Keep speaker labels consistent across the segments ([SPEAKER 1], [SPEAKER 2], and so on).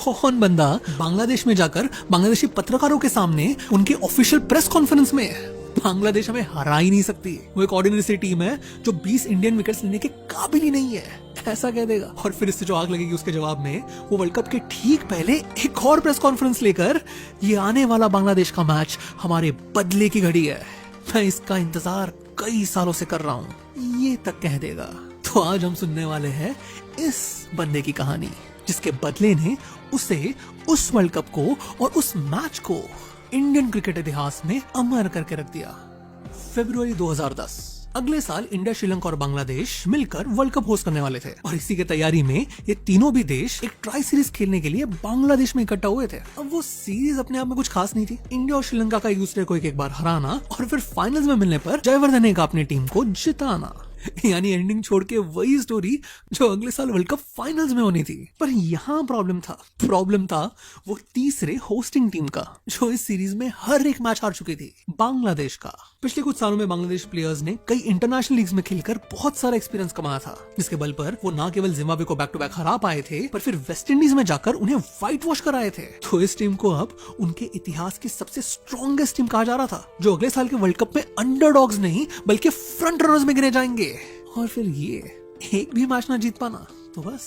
[SPEAKER 1] कौन बंदा बांग्लादेश में जाकर बांग्लादेशी पत्रकारों के सामने उनके ऑफिशियल प्रेस कॉन्फ्रेंस में बांग्लादेश हमें हरा ही नहीं सकती, वो एक ऑर्डिनरी सी टीम है जो 20 इंडियन विकेट्स लेने के काबिल ही नहीं है, ऐसा कह देगा। और फिर इससे जो आग लगेगी उसके जवाब में वो वर्ल्ड कप के ठीक पहले एक और प्रेस कॉन्फ्रेंस लेकर ये आने वाला बांग्लादेश का मैच हमारे बदले की घड़ी है, मैं इसका इंतजार कई सालों से कर रहा हूँ, ये तक कह देगा। तो आज हम सुनने वाले हैं इस बंदे की कहानी जिसके बदले ने उसे उस वर्ल्ड कप को और उस मैच को इंडियन क्रिकेट इतिहास में अमर करके रख दिया। फरवरी 2010 अगले साल इंडिया, श्रीलंका और बांग्लादेश मिलकर वर्ल्ड कप होस्ट करने वाले थे और इसी की तैयारी में ये तीनों भी देश एक ट्राई सीरीज खेलने के लिए बांग्लादेश में इकट्ठा हुए थे। अब वो सीरीज अपने आप में कुछ खास नहीं थी, इंडिया और श्रीलंका का एक दूसरे को एक बार हराना और फिर फाइनल्स में मिलने पर जयवर्धने का अपनी टीम को जिताना, यानी एंडिंग छोड़ के वही स्टोरी जो अगले साल वर्ल्ड कप फाइनल्स में होनी थी। पर यहाँ प्रॉब्लम था वो तीसरे होस्टिंग टीम का जो इस सीरीज में हर एक मैच हार चुकी थी, बांग्लादेश का। पिछले कुछ सालों में बांग्लादेश प्लेयर्स ने कई इंटरनेशनल लीग्स में खेलकर बहुत सारा एक्सपीरियंस कमाया था, जिसके बल पर वो न केवल जिम्बाब्वे को बैक टू बैक हरा पाए थे पर फिर वेस्ट इंडीज में जाकर उन्हें व्हाइट वॉश कराए थे। तो इस टीम को अब उनके इतिहास की सबसे स्ट्रॉन्गेस्ट टीम कहा जा रहा था, जो अगले साल के वर्ल्ड कप में अंडरडॉग्स नहीं बल्कि फ्रंट रनर्स में गिने जाएंगे। और फिर ये एक भी मैच ना जीत पाना तो बस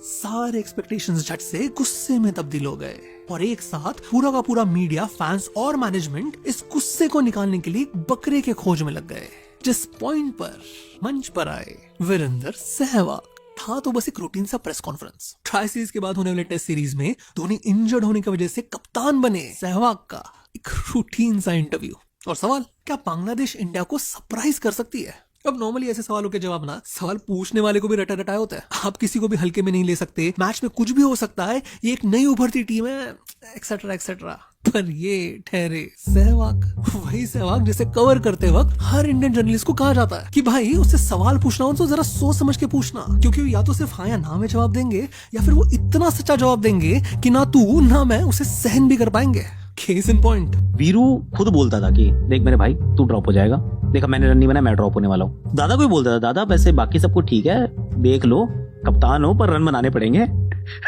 [SPEAKER 1] सारे एक्सपेक्टेशंस झट से गुस्से में तब्दील हो गए और एक साथ पूरा का पूरा मीडिया, फैंस और मैनेजमेंट इस गुस्से को निकालने के लिए बकरे के खोज में लग गए। जिस पॉइंट पर मंच पर आए वीरेंद्र सहवाग, था तो बस एक रूटीन सा प्रेस कॉन्फ्रेंस। ट्राई सीरीज के बाद होने वाले टेस्ट सीरीज में धोनी इंजर्ड होने की वजह से कप्तान बने सहवाग का एक रूटीन सा इंटरव्यू और सवाल, क्या बांग्लादेश इंडिया को सरप्राइज कर सकती है? अब नॉर्मली ऐसे सवालों के जवाब ना सवाल पूछने वाले को भी रटा रटाया होता है, आप किसी को भी हल्के में नहीं ले सकते, मैच में कुछ भी हो सकता है, ये एक नई उभरती टीम है, एक्सेट्रा एक्सेट्रा। पर ये ठहरे सहवाग, वही सहवाग जिसे कवर करते वक्त हर इंडियन जर्नलिस्ट को कहा जाता है कि भाई उससे सवाल पूछना हो तो जरा सोच समझ के पूछना, क्योंकि या तो सिर्फ हाँ या ना में जवाब देंगे या फिर वो इतना सच्चा जवाब देंगे कि ना तू ना मैं उसे सहन भी कर पाएंगे। केस इन पॉइंट,
[SPEAKER 2] वीरू खुद बोलता था कि देख मेरे भाई तू ड्रॉप हो जाएगा, देखा मैंने रन नहीं बना, मैं ड्रॉप होने वाला हूँ। दादा को भी बोलता था, दादा वैसे बाकी सबको ठीक है, देख लो कप्तान हो पर रन बनाने पड़ेंगे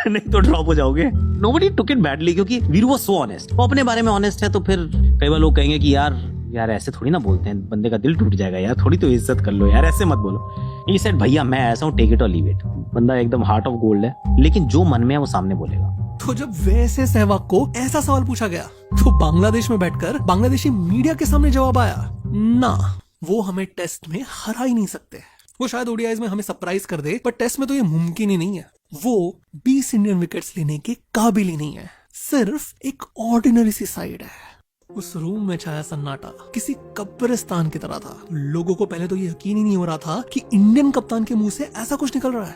[SPEAKER 2] नहीं तो ड्रॉप हो जाओगे। नोबडी टुक इट बैडली, क्योंकि वीरू वाज सो ऑनेस्ट, वो अपने बारे में ऑनेस्ट है। तो फिर कई बार लोग कहेंगे कि यार ऐसे थोड़ी ना बोलते हैं, बंदे का दिल टूट जाएगा यार, थोड़ी तो इज्जत कर लो यार, ऐसे मत बोलो। ही सेड भैया मैं ऐसा हूँ, टेक इट और लीव इट। बंदा एकदम हार्ट ऑफ गोल्ड है, लेकिन जो मन में है वो सामने बोलेगा।
[SPEAKER 1] तो जब वैसे सहवाग को ऐसा सवाल पूछा गया तो बांग्लादेश में बैठकर बांग्लादेशी मीडिया के सामने जवाब आया, ना वो हमें टेस्ट में हरा ही नहीं सकते। वो शायद ओडीआईज में हमें सरप्राइज कर दे, पर टेस्ट में तो ये मुमकिन ही नहीं है। वो 20 इंडियन विकेट्स लेने के काबिल ही नहीं है, सिर्फ एक ऑर्डिनरी सी साइड है। उस रूम में छाया सन्नाटा किसी कब्रिस्तान की तरह था। लोगों को पहले तो ये यकीन ही नहीं हो रहा था कि इंडियन कप्तान के मुंह से ऐसा कुछ निकल रहा है,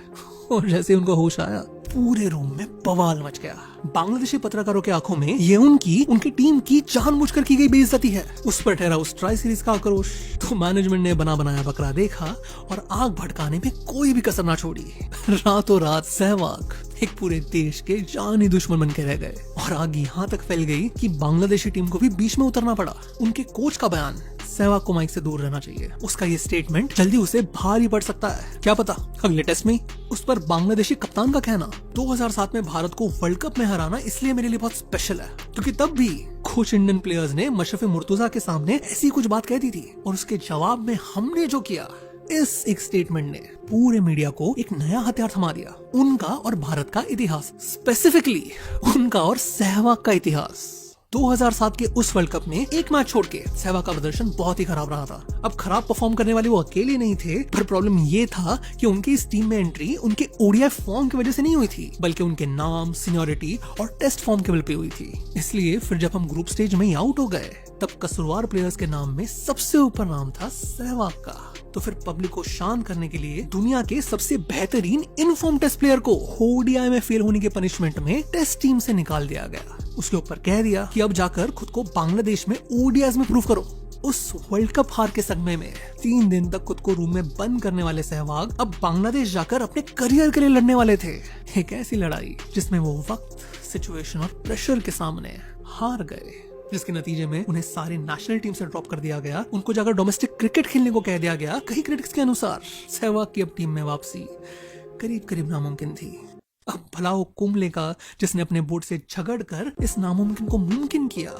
[SPEAKER 1] और जैसे उनको होश आया पूरे रूम में बवाल मच गया। बांग्लादेशी पत्रकारों के आंखों में ये उनकी टीम की जानबूझकर की गई बेइज्जती है, उस पर ठहरा उस ट्राई सीरीज का आक्रोश। तो मैनेजमेंट ने बना बनाया बकरा देखा और आग भड़काने में कोई भी कसर ना छोड़ी। रातों रात सहवाग एक पूरे देश के जानी दुश्मन बन के रह गए और आग यहाँ तक फैल गई कि बांग्लादेशी टीम को भी बीच में उतरना पड़ा। उनके कोच का बयान, सहवाग को माइक से दूर रहना चाहिए, उसका ये स्टेटमेंट जल्दी उसे भारी पड़ सकता है, क्या पता अगले टेस्ट में। उस पर बांग्लादेशी कप्तान का कहना, 2007 में भारत को वर्ल्ड कप में हराना इसलिए मेरे लिए बहुत स्पेशल है क्योंकि तब भी कुछ इंडियन प्लेयर्स ने मशरफी मुर्तुजा के सामने ऐसी कुछ बात कह दी थी और उसके जवाब में हमने जो किया, इस एक स्टेटमेंट ने पूरे मीडिया को एक नया हथियार थमा दिया, उनका और भारत का इतिहास, स्पेसिफिकली उनका और सहवाग का इतिहास। 2007 के उस वर्ल्ड कप में एक मैच छोड़ के सहवाग का प्रदर्शन बहुत ही खराब रहा था। अब खराब परफॉर्म करने वाले वो अकेले नहीं थे, पर प्रॉब्लम ये था कि उनकी इस टीम में एंट्री उनके ओडीआई फॉर्म की वजह से नहीं हुई थी, बल्कि उनके नाम, सीनियरिटी और टेस्ट फॉर्म के बल पे हुई थी। इसलिए फिर जब हम ग्रुप स्टेज में ही आउट हो गए, तब कसूरवार प्लेयर्स के नाम में सबसे ऊपर नाम था सहवाग का। तो फिर पब्लिक को शांत करने के लिए दुनिया के सबसे बेहतरीन इनफॉर्म टेस्ट प्लेयर को ओडीआई में फेल होने के पनिशमेंट में टेस्ट टीम से निकाल दिया गया। उसके ऊपर कह दिया कि अब जाकर खुद को बांग्लादेश में ओडीआईज में प्रूव करो। उस वर्ल्ड कप हार के सदमे में 3 दिन तक खुद को रूम में बंद करने वाले सहवाग अब बांग्लादेश जाकर अपने करियर के लिए लड़ने वाले थे। एक ऐसी लड़ाई जिसमें वो वक्त, सिचुएशन और प्रेशर के सामने हार गए, जिसके नतीजे में उन्हें सारे नेशनल टीम से ड्रॉप कर दिया गया। उनको जाकर डोमेस्टिक क्रिकेट खेलने को कह दिया गया। कई क्रिटिक्स के अनुसार सहवाग की अब टीम में वापसी करीब करीब नामुमकिन थी। अब भला वो कुंबले का जिसने अपने बोर्ड से झगड़ कर इस नामुमकिन को मुमकिन किया,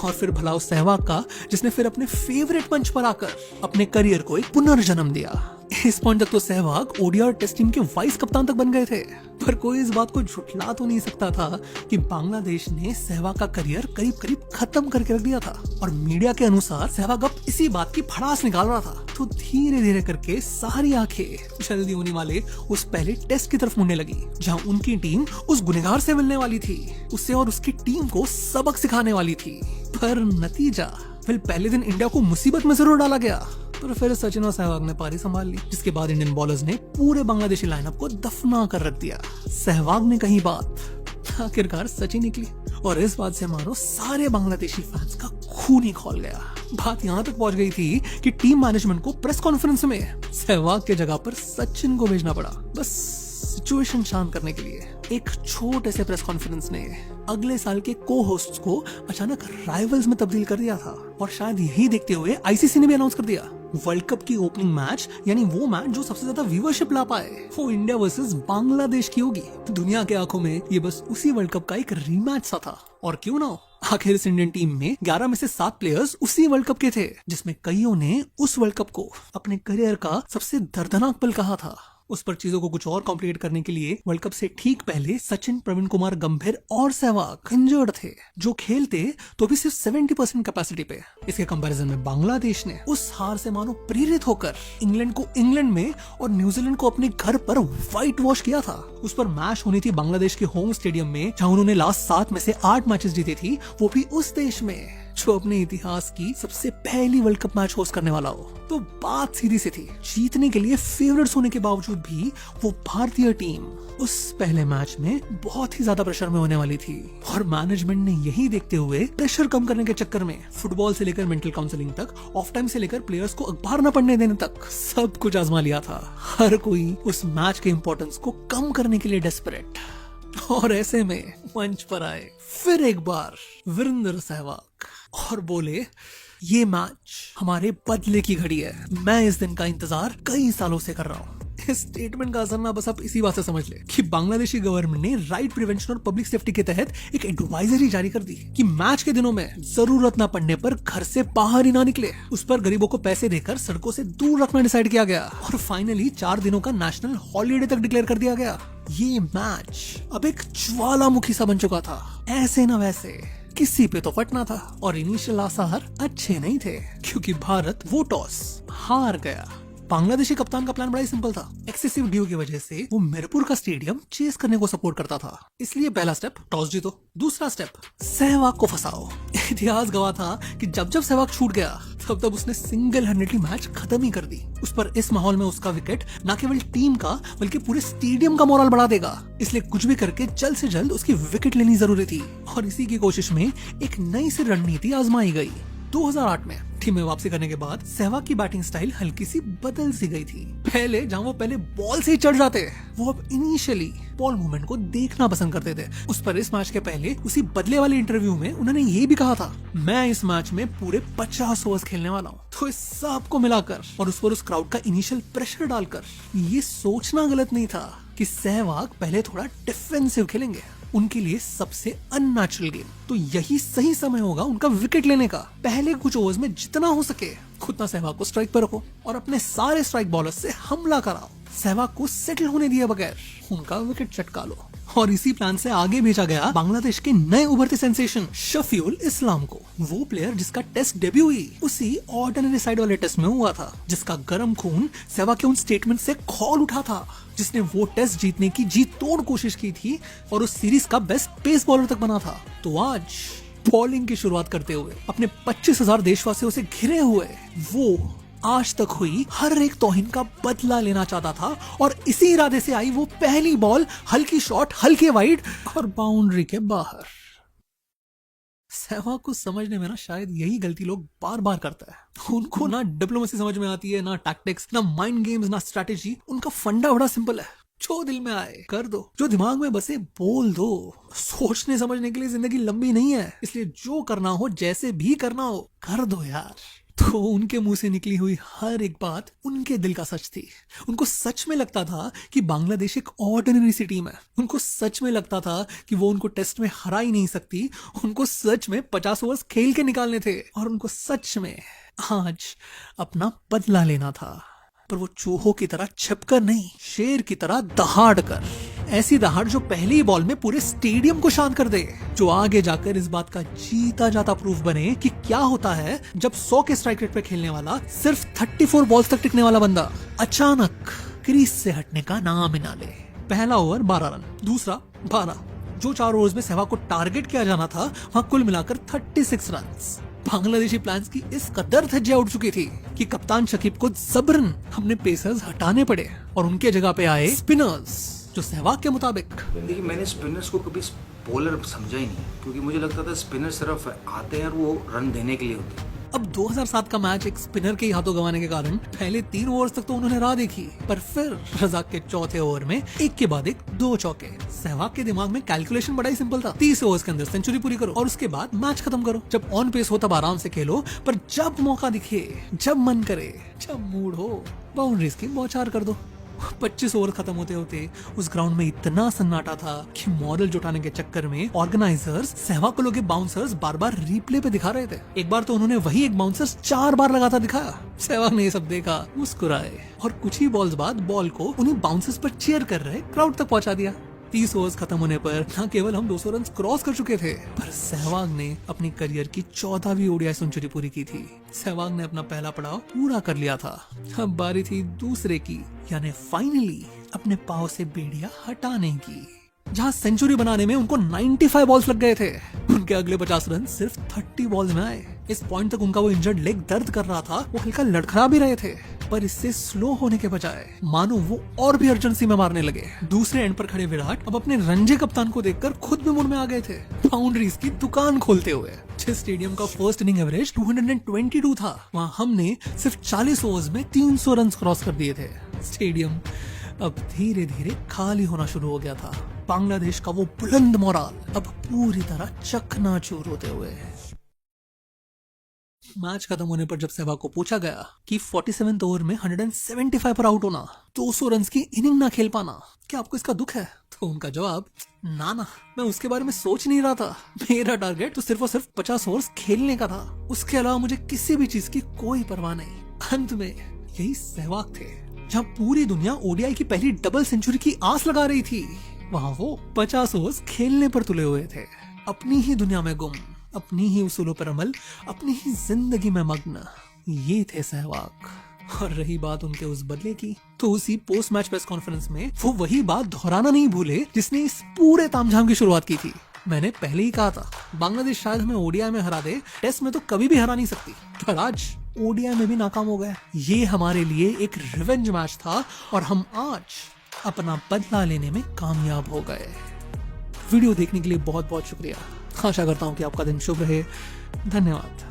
[SPEAKER 1] और फिर भला उस सहवाग का जिसने फिर अपने फेवरेट मंच पर आकर अपने करियर को एक पुनर्जन्म दिया। इस पॉइंट तक तो सहवाग ओडीआई टेस्ट टीम के वाइस कप्तान तक बन गए थे, पर कोई इस बात को झुठला तो नहीं सकता था कि बांग्लादेश ने सहवाग का करियर करीब करीब खत्म करके रख दिया था। और मीडिया के अनुसार सहवाग अब इसी बात की भड़ास निकाल रहा था। तो धीरे धीरे करके सारी आंखें जल्दी होने वाले उस पहले टेस्ट की तरफ मुड़ने लगी, जहां उनकी टीम उस गुनहगार से मिलने वाली थी, उसे और उसकी टीम को सबक सिखाने वाली थी। पर नतीजा, फिर पहले दिन इंडिया को मुसीबत में जरूर डाला गया, पर फिर सचिन और सहवाग ने पारी संभाल ली, जिसके बाद इंडियन बॉलर्स ने पूरे बांग्लादेशी लाइनअप को दफना कर रख दिया। सहवाग ने कही बात, आखिरकार सचिन निकली, और इस बात से मानो सारे बांग्लादेशी फैंस का खून ही खौल गया। बात यहाँ तक पहुंच गई थी कि टीम मैनेजमेंट को प्रेस कॉन्फ्रेंस में सहवाग के जगह पर सचिन को भेजना पड़ा, बस सिचुएशन शांत करने के लिए। एक छोटे से प्रेस कॉन्फ्रेंस ने अगले साल के को होस्ट्स को अचानक राइवल्स में तब्दील कर दिया था, और शायद यही देखते हुए आईसीसी ने भी अनाउंस कर दिया वर्ल्ड कप की ओपनिंग मैच, यानी वो मैच जो सबसे ज्यादा व्यूअरशिप ला पाए, वो इंडिया वर्सेस बांग्लादेश की होगी। दुनिया के आंखों में ये बस उसी वर्ल्ड कप का एक रीमैच सा था, और क्यों ना हो, आखिर इस इंडियन टीम में 11 में से 7 प्लेयर्स उसी वर्ल्ड कप के थे, जिसमें कईयों ने उस वर्ल्ड कप को अपने करियर का सबसे दर्दनाक पल कहा था। उस पर चीजों को कुछ और कॉम्प्लिकेट करने के लिए वर्ल्ड कप से ठीक पहले सचिन, प्रवीण कुमार गंभीर और सहवाग इंजर्ड थे, जो खेलते तो भी सिर्फ 70% कैपेसिटी पे। इसके कंपैरिजन में बांग्लादेश ने उस हार से मानो प्रेरित होकर इंग्लैंड को इंग्लैंड में और न्यूजीलैंड को अपने घर पर व्हाइट वॉश किया था। उस पर मैच होनी थी बांग्लादेश के होम स्टेडियम में, जहां उन्होंने लास्ट 7 में से 8 मैचेस जीती थी, वो भी उस देश में जो अपने इतिहास की सबसे पहली वर्ल्ड कप मैच होस्ट करने वाला हो। तो बात सीधी सी थी, जीतने के लिए फेवरेट्स होने के बावजूद भी वो भारतीय टीम उस पहले मैच में बहुत ही ज्यादा प्रेशर में होने वाली थी, और मैनेजमेंट ने यही देखते हुए प्रेशर कम करने के चक्कर में फुटबॉल से लेकर मेंटल काउंसलिंग तक, ऑफ टाइम से लेकर प्लेयर्स को अखबार न पढ़ने देने तक सब कुछ आजमा लिया था। हर कोई उस मैच के इंपॉर्टेंस को कम करने के लिए डेस्परेट। और ऐसे में मंच पर आए फिर एक बार वीरेंद्र सहवाग और बोले, ये मैच हमारे बदले की घड़ी है, मैं इस दिन का इंतजार कई सालों से कर रहा हूँ। इस स्टेटमेंट का असर ना बस आप इसी बात से समझ ले कि बांग्लादेशी गवर्नमेंट ने राइट प्रिवेंशन और पब्लिक सेफ्टी के तहत एक एडवाइजरी जारी कर दी कि मैच के दिनों में जरूरत ना पड़ने पर घर से बाहर ही ना निकले। उस पर गरीबों को पैसे देकर सड़कों से दूर रखना डिसाइड किया गया, और फाइनली 4 दिनों का नेशनल हॉलीडे तक डिक्लेयर कर दिया गया। ये मैच अब एक ज्वालामुखी सा बन चुका था, ऐसे न वैसे किसी पे तो फटना था, और इनिशियल आसार अच्छे नहीं थे, क्योंकि भारत वो टॉस हार गया। बांग्लादेशी कप्तान का प्लान बड़ा ही सिंपल था। एक्सेसिव ड्यू की वजह से वो मिरपुर का स्टेडियम चेस करने को सपोर्ट करता था, इसलिए पहला स्टेप टॉस जीतो। दूसरा स्टेप सहवाग को फंसाओ। इतिहास गवाह था कि जब जब सहवाग छूट गया तब तब उसने सिंगल हैंडेडली मैच खत्म ही कर दी। उस पर इस माहौल में उसका विकेट न केवल टीम का बल्कि पूरे स्टेडियम का मोरल बढ़ा देगा, इसलिए कुछ भी करके जल्द से जल्द उसकी विकेट लेनी जरूरी थी। और इसी की कोशिश में एक नई सी रणनीति आजमाई गई। 2008 में टीम में वापसी करने के बाद सहवाग की बैटिंग स्टाइल हल्की सी बदल सी गई थी। पहले जहां वो पहले बॉल से ही चढ़ जाते, वो अब इनिशियली बॉल मूवमेंट को देखना पसंद करते थे। उस पर इस मैच के पहले उसी बदले वाले इंटरव्यू में उन्होंने ये भी कहा था, मैं इस मैच में पूरे 50 ओवर्स खेलने वाला हूँ। तो इस सब को मिलाकर और उस पर उस क्राउड का इनिशियल प्रेशर डालकर ये सोचना गलत नहीं था कि सहवाग पहले थोड़ा डिफेंसिव खेलेंगे, उनके लिए सबसे अननेचुरल गेम। तो यही सही समय होगा उनका विकेट लेने का। पहले कुछ ओवर्स में जितना हो सके उतना सहवाग को स्ट्राइक पर रखो और अपने सारे स्ट्राइक बॉलर्स से हमला कराओ। सहवाग को सेटल होने दिए बगैर उनका विकेट चटका लो। और इसी प्लान से आगे भेजा गया बांग्लादेश के नए उभरते सेंसेशन शफीउल इस्लाम को, वो प्लेयर जिसका टेस्ट डेब्यू ही उसी ऑर्डिनरी साइड वाले टेस्ट में हुआ था, जिसका गर्म खून सहवाग के उन स्टेटमेंट से खौल उठा था, जिसने वो टेस्ट जीतने की जी तोड़ कोशिश की थी और उस सीरीज का बेस्ट पेस बॉलर तक बना था। तो आज बॉलिंग की शुरुआत करते हुए अपने 25,000 देशवासियों से घिरे हुए वो आज तक हुई हर एक तौहीन का बदला लेना चाहता था, और इसी इरादे से आई वो पहली बॉल, हल्की शॉट, हल्के वाइड और बाउंड्री के बाहर। सहवाग को समझने में ना शायद यही गलती लोग बार बार करता है। उनको ना डिप्लोमेसी समझ में आती है, ना टैक्टिक्स, ना माइंड गेम्स, ना स्ट्रैटेजी। उनका फंडा बड़ा सिंपल है, जो दिल में आए कर दो, जो दिमाग में बसे बोल दो। सोचने समझने के लिए जिंदगी लंबी नहीं है, इसलिए जो करना हो, जैसे भी करना हो कर दो यार। तो उनके मुंह से निकली हुई हर एक बात उनके दिल का सच थी। उनको सच में लगता था कि बांग्लादेश एक ऑर्डिनरी सी टीम है। उनको सच में लगता था कि वो उनको टेस्ट में हरा ही नहीं सकती। उनको सच में 50 ओवर्स खेल के निकालने थे और उनको सच में आज अपना बदला लेना था। पर वो चूहों की तरह छिपकर नहीं, शेर की तरह दहाड़ कर। ऐसी दहाड़ जो पहली बॉल में पूरे स्टेडियम को शांत कर दे, जो आगे जाकर इस बात का जीता जाता प्रूफ बने कि क्या होता है जब 100 के स्ट्राइक रेट पे खेलने वाला सिर्फ 34 बॉल्स तक टिकने वाला बंदा अचानक क्रीज से हटने का नाम ही ना ले। पहला ओवर 12 रन, दूसरा 12। जो 4 ओवर्स में सहवाग को टारगेट किया जाना था, वहां कुल मिलाकर 36 रन। बांग्लादेशी प्लान्स की इस कदर धज्जियां उड़ चुकी थी कि कप्तान शकीब को जबरन अपने पेसर्स हटाने पड़े और उनके जगह पे आए स्पिनर्स, जो सहवाग के मुताबिक।
[SPEAKER 3] देखिए, मैंने स्पिनर्स को कभी बॉलर समझा ही नहीं, क्योंकि मुझे लगता था स्पिनर सिर्फ आते हैं और वो रन देने के लिए होते हैं।
[SPEAKER 1] अब 2007 का मैच एक स्पिनर के हाथों गंवाने के कारण पहले 3 ओवर्स तक तो उन्होंने राह देखी, पर फिर रजाक के चौथे ओवर में एक के बाद एक 2 चौके। सहवाग के दिमाग में कैलकुलेशन बड़ा ही सिंपल था, 30 ओवर्स के अंदर सेंचुरी पूरी करो और उसके बाद मैच खत्म करो। जब ऑन पेस हो तब आराम से खेलो, पर जब मौका दिखे, जब मन करे, जब मूड हो, बाउंड्रीज की बौछार कर दो। 25 ओवर खत्म होते होते उस ग्राउंड में इतना सन्नाटा था कि मॉडल जुटाने के चक्कर में ऑर्गेनाइजर्स सहवाग को लोग बाउंसर्स बार बार रिप्ले पे दिखा रहे थे। एक बार तो उन्होंने वही एक बाउंसर्स 4 बार लगातार दिखाया। सहवाग ने ये सब देखा, मुस्कुराए और कुछ ही बॉल्स बाद बॉल को उन्हीं बाउंसर्स पर चीयर कर रहे क्राउड तक पहुंचा दिया। 30 ओवर्स खत्म होने पर न केवल हम 200 रन क्रॉस कर चुके थे, पर सहवाग ने अपनी करियर की 14वीं ओडीआई सेंचुरी पूरी की थी। सहवाग ने अपना पहला पड़ाव पूरा कर लिया था। अब बारी थी दूसरे की, यानी फाइनली अपने पांव से बेड़िया हटाने की। जहां सेंचुरी बनाने में उनको 95 बॉल्स लग गए थे, उनके अगले 50 रन सिर्फ 30 बॉल्स में आए। इस पॉइंट तक उनका वो इंजर्ड लेग दर्द कर रहा था, वो हल्का लड़खड़ा भी रहे थे, पर इससे स्लो होने के बजाय मानो वो और भी अर्जेंसी में मारने लगे। दूसरे एंड पर खड़े विराट अब अपने रंजे कप्तान को देखकर खुद भी मुड़ में आ गए थे, बाउंड्रीज की दुकान खोलते हुए। जिस स्टेडियम का फर्स्ट इनिंग एवरेज 222 था, वहां हमने सिर्फ 40 ओवर्स में 300 रन क्रॉस कर दिए थे। स्टेडियम अब धीरे धीरे खाली होना शुरू हो गया था। बांग्लादेश का वो बुलंद मोराल अब पूरी तरह चकनाचूर होते हुए। मैच खत्म होने पर जब सहवाग को पूछा गया कि 47वें ओवर में 175 पर आउट होना, 200 रन की इनिंग ना खेल पाना, क्या आपको इसका दुख है? तो उनका जवाब, ना, मैं उसके बारे में सोच नहीं रहा था। मेरा टारगेट तो सिर्फ और सिर्फ 50 ओवर्स खेलने का था। उसके अलावा मुझे किसी भी चीज की कोई परवाह नहीं। अंत में यही सहवाग थे। जहां पूरी दुनिया ओडीआई की पहली डबल सेंचुरी की आस लगा रही थी, वहां वो 50 ओवर्स खेलने पर तुले हुए थे, अपनी ही दुनिया में गुम, अपनी ही उसूलों पर अमल, अपनी ही जिंदगी में मग्न। ये थे सहवाग। और रही बात उनके उस बदले की, तो उसी पोस्ट मैच प्रेस कॉन्फ्रेंस में वो वही बात दोहराना नहीं भूले जिसने इस पूरे तामझाम की शुरुआत की थी। मैंने पहले ही कहा था, बांग्लादेश शायद हमें ओडीआई में हरा दे, टेस्ट में तो कभी भी हरा नहीं सकती, पर आज ओडीआई में भी नाकाम हो गए। ये हमारे लिए एक रिवेंज मैच था और हम आज अपना बदला लेने में कामयाब हो गए। वीडियो देखने के लिए बहुत बहुत शुक्रिया। आशा करता हूँ कि आपका दिन शुभ रहे। धन्यवाद।